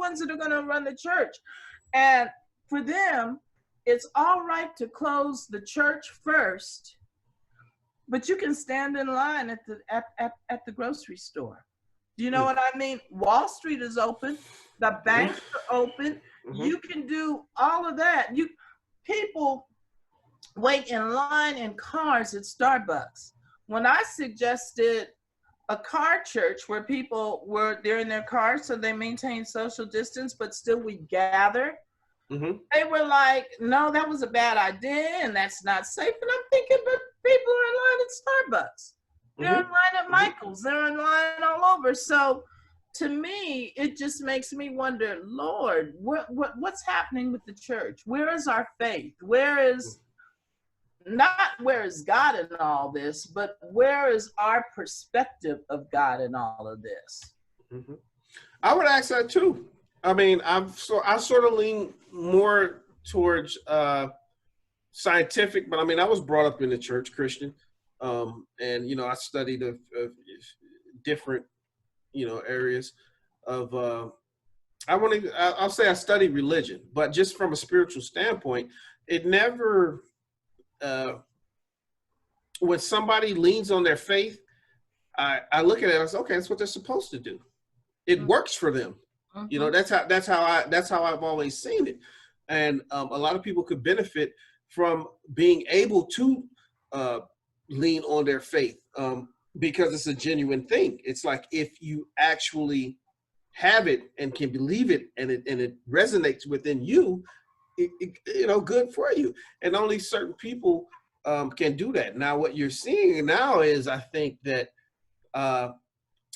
ones that are going to run the church. And for them, it's all right to close the church first, but you can stand in line at the grocery store. Do you know what I mean? Wall Street is open. The banks are open. You can do all of that. People wait in line in cars at Starbucks. When I suggested a car church where people they're in their cars, so they maintain social distance, but still we gather, they were like, no, that was a bad idea and that's not safe. And I'm thinking, but people are in line at Starbucks. They're in line at Michael's. They're in line all over. So to me, it just makes me wonder, Lord, what's happening with the church? Where is our faith? Where is God in all this, but where is our perspective of God in all of this? I would ask that too. I mean, I sort of lean more towards scientific, but I mean, I was brought up in the church, Christian, and you know, I studied different, you know, areas of. I'll say I studied religion, but just from a spiritual standpoint, it never. When somebody leans on their faith, I look at it and I say, okay, that's what they're supposed to do. It works for them. You know, that's how I've always seen it. And a lot of people could benefit from being able to lean on their faith because it's a genuine thing. It's like if you actually have it and can believe it and it resonates within you, you know, good for you. And only certain people can do that. Now, what you're seeing now is, I think that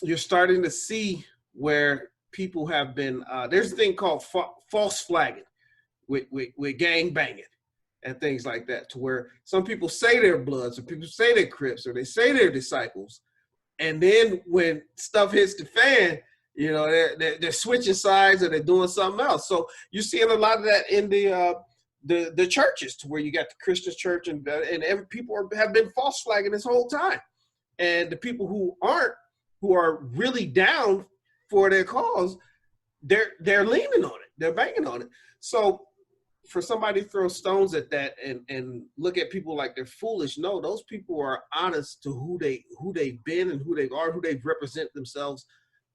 you're starting to see where people have been, there's a thing called false flagging with gang banging and things like that, to where some people say they're Bloods, or people say they're Crips, or they say they're disciples. And then when stuff hits the fan, you know, they're switching sides or they're doing something else. So you're seeing a lot of that in the churches, to where you got the Christian church and people have been false flagging this whole time. And the people who are really down for their cause, they're leaning on it. They're banging on it. So for somebody to throw stones at that and look at people like they're foolish, no, those people are honest to who they've been and who they are, who they represent themselves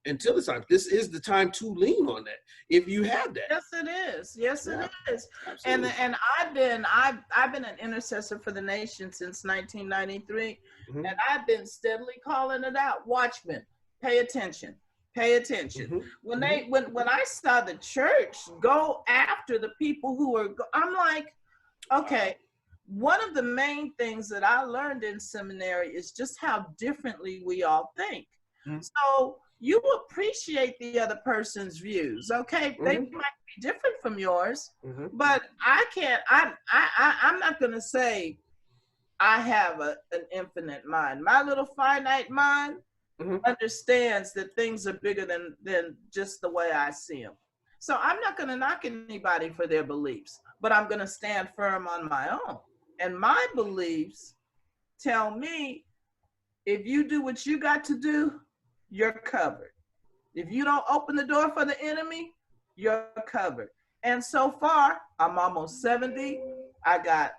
until this time. This is the time to lean on that if you have that. Yes, it is. Yes, Yeah, it is. absolutely. And I've been an intercessor for the nation since 1993, and I've been steadily calling it out. Watchmen, pay attention. Pay attention. When I saw the church go after the people who are, I'm like, okay. One of the main things that I learned in seminary is just how differently we all think. So you appreciate the other person's views, okay? They might be different from yours, but I'm not going to say I have an infinite mind. My little finite mind understands that things are bigger than just the way I see them. So I'm not going to knock anybody for their beliefs, but I'm going to stand firm on my own. And my beliefs tell me, if you do what you got to do, you're covered. If you don't open the door for the enemy, you're covered. And so far, I'm almost 70. I got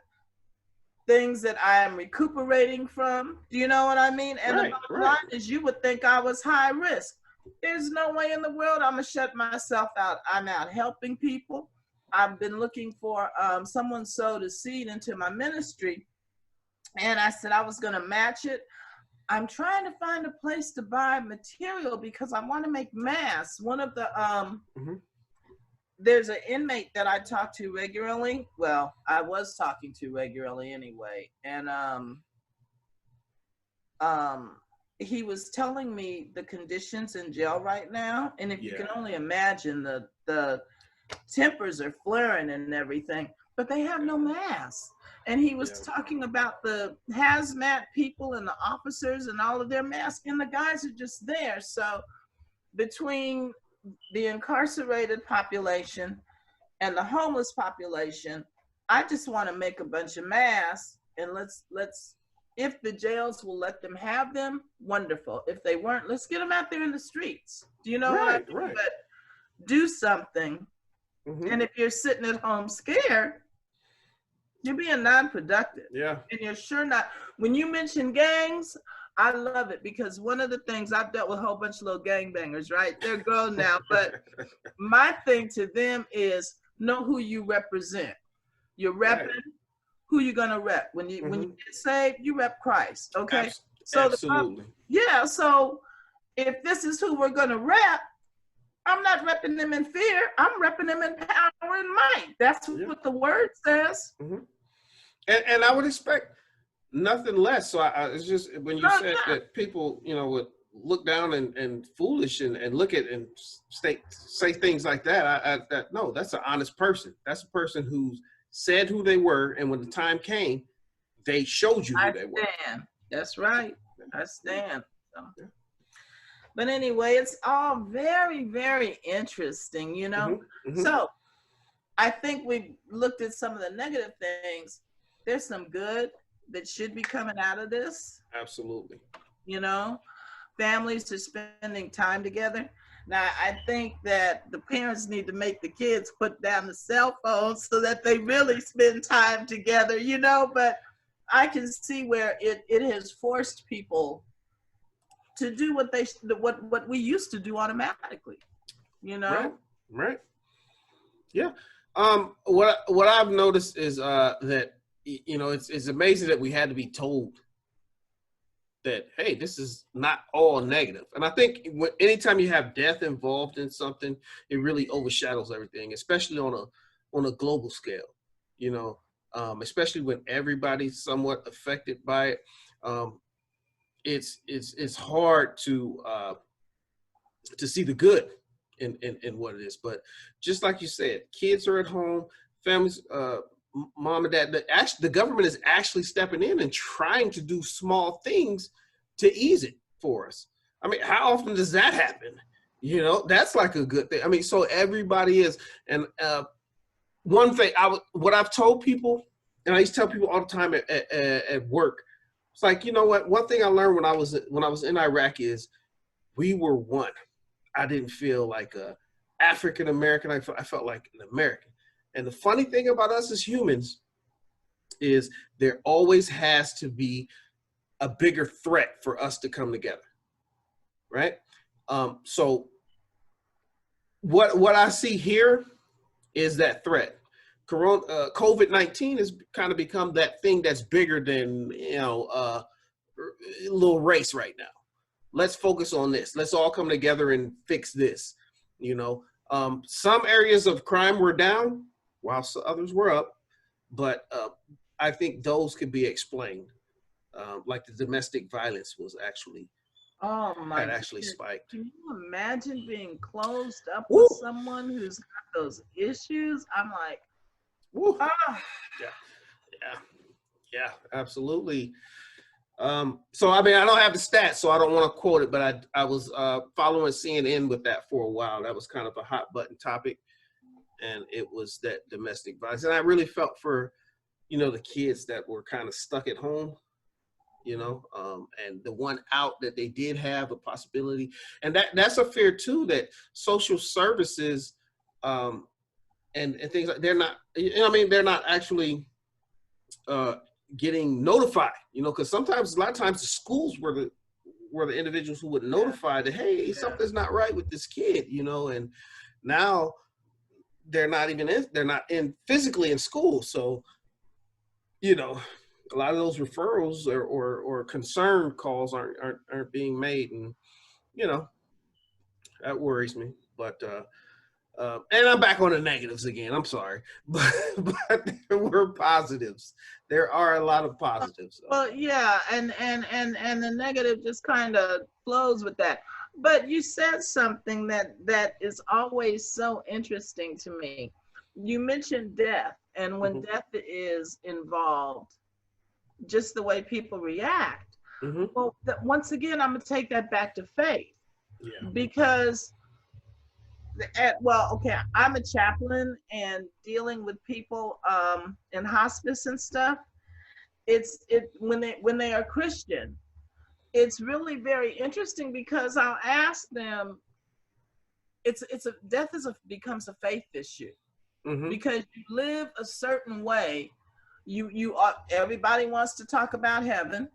things that I am recuperating from. Do you know what I mean? And the bottom line is, you would think I was high risk. There's no way in the world I'm gonna shut myself out. I'm out helping people. I've been looking for someone sowed a seed into my ministry, and I said I was gonna match it. I'm trying to find a place to buy material because I want to make masks. One of the there's an inmate that I talk to regularly. Well, I was talking to regularly anyway. And he was telling me the conditions in jail right now. And if you can only imagine, the tempers are flaring and everything, but they have no masks. And he was talking about the hazmat people and the officers and all of their masks, and the guys are just there. So between the incarcerated population and the homeless population, I just want to make a bunch of masks, and let's if the jails will let them have them, wonderful. If they weren't, let's get them out there in the streets. Do you know what I mean? But do something. And if you're sitting at home scared, you're being non-productive. Yeah. And you're sure not. When you mention gangs, I love it, because one of the things, I've dealt with a whole bunch of little gangbangers, right? They're grown now, but my thing to them is know who you represent. You're repping who you're gonna rep. When you get saved, you rep Christ. Okay. So absolutely. So if this is who we're gonna rep, I'm not repping them in fear. I'm repping them in power and might. That's what the word says. And I would expect nothing less. So it's just when you said that people, would look down and foolish and look at and say things like that. No, that's an honest person. That's a person who's said who they were, and when the time came, they showed you who they were. That's right. I stand. So. But anyway, it's all very, very interesting, So I think we've looked at some of the negative things. There's some good that should be coming out of this. Absolutely. Families are spending time together. Now, I think that the parents need to make the kids put down the cell phones so that they really spend time together, but I can see where it has forced people to do what we used to do automatically, Right. Yeah. What I've noticed is that it's amazing that we had to be told that, hey, this is not all negative. And I think anytime you have death involved in something, it really overshadows everything, especially on a global scale. Especially when everybody's somewhat affected by it. It's hard to see the good in what it is. But just like you said, kids are at home, families, mom and dad. The government is actually stepping in and trying to do small things to ease it for us. I mean, how often does that happen? That's like a good thing. I mean, so everybody is. And one thing what I've told people, and I used to tell people all the time at work, it's like, what? One thing I learned when I was in Iraq is we were one. I didn't feel like a African American. I felt like an American. And the funny thing about us as humans is there always has to be a bigger threat for us to come together, right? So what I see here is that threat. COVID-19 has kind of become that thing that's bigger than a little race right now. Let's focus on this. Let's all come together and fix this. Some areas of crime were down while others were up, but I think those could be explained. Like the domestic violence was actually spiked. Can you imagine being closed up with someone who's got those issues? I'm like, Yeah, absolutely. So I mean, I don't have the stats, so I don't want to quote it, but I was following CNN with that for a while. That was kind of a hot button topic, and it was that domestic violence. And I really felt for, the kids that were kind of stuck at home, and the one out that they did have a possibility. And that's a fear too, that social services and things like, they're not, they're not actually getting notified, because a lot of times the schools were the individuals who would notify that, hey, something's not right with this kid, and now they're not in physically in school. So, a lot of those referrals or concern calls aren't being made, and that worries me. But and I'm back on the negatives again. I'm sorry, but there were positives. There are a lot of positives. Well, yeah, and the negative just kind of flows with that. But you said something that is always so interesting to me. You mentioned death, and when death is involved, just the way people react. Well, once again, I'm gonna take that back to faith, because I'm a chaplain, and dealing with people in hospice and stuff. When they are Christian, it's really very interesting, because I'll ask them, death becomes a faith issue, because you live a certain way. You are, everybody wants to talk about heaven.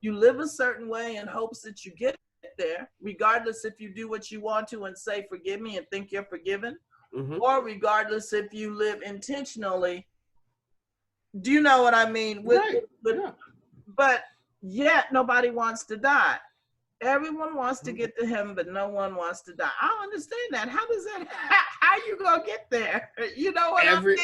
You live a certain way in hopes that you get there, regardless if you do what you want to and say forgive me and think you're forgiven, or regardless if you live intentionally. Do you know what I mean? But yet nobody wants to die. Everyone wants to get to heaven, but no one wants to die. I don't understand that. How does that? How you gonna get there? You know what I mean?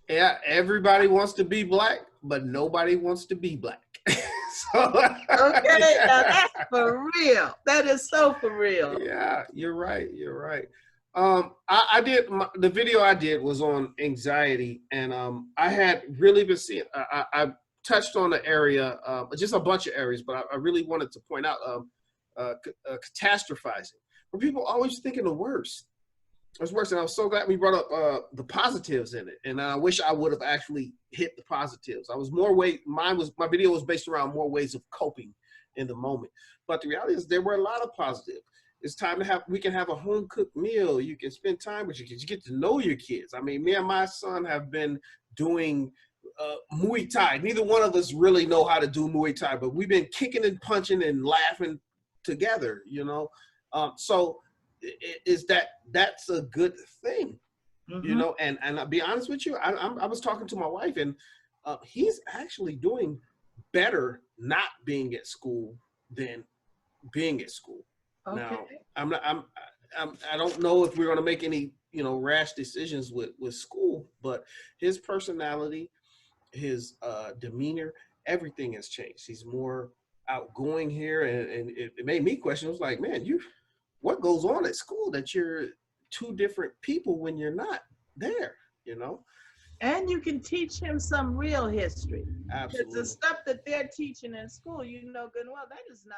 Yeah, everybody wants to be black, but nobody wants to be black. So, okay, now that's for real. That is so for real. Yeah, you're right. You're right. I did the video I did was on anxiety, and I had really been seeing. I touched on the area, just a bunch of areas, but I really wanted to point out catastrophizing, where people always thinking the worst. It's worse, and I was so glad we brought up the positives in it. And I wish I would have actually hit the positives. I was my video was based around more ways of coping in the moment. But the reality is there were a lot of positives. It's time to we can have a home cooked meal. You can spend time with your kids. You get to know your kids. I mean, me and my son have been doing Muay Thai. Neither one of us really know how to do Muay Thai, but we've been kicking and punching and laughing together, you know? So that's a good thing, you know? And I'll be honest with you, I was talking to my wife, and he's actually doing better not being at school than being at school. Okay. Now, I don't know if we're going to make any, you know, rash decisions with school, but his personality, his demeanor, everything has changed. He's more outgoing here, and it made me question. It was like, man, what goes on at school that you're two different people when you're not there, you know? And you can teach him some real history. Absolutely. Because the stuff that they're teaching in school, you know good and well, that is not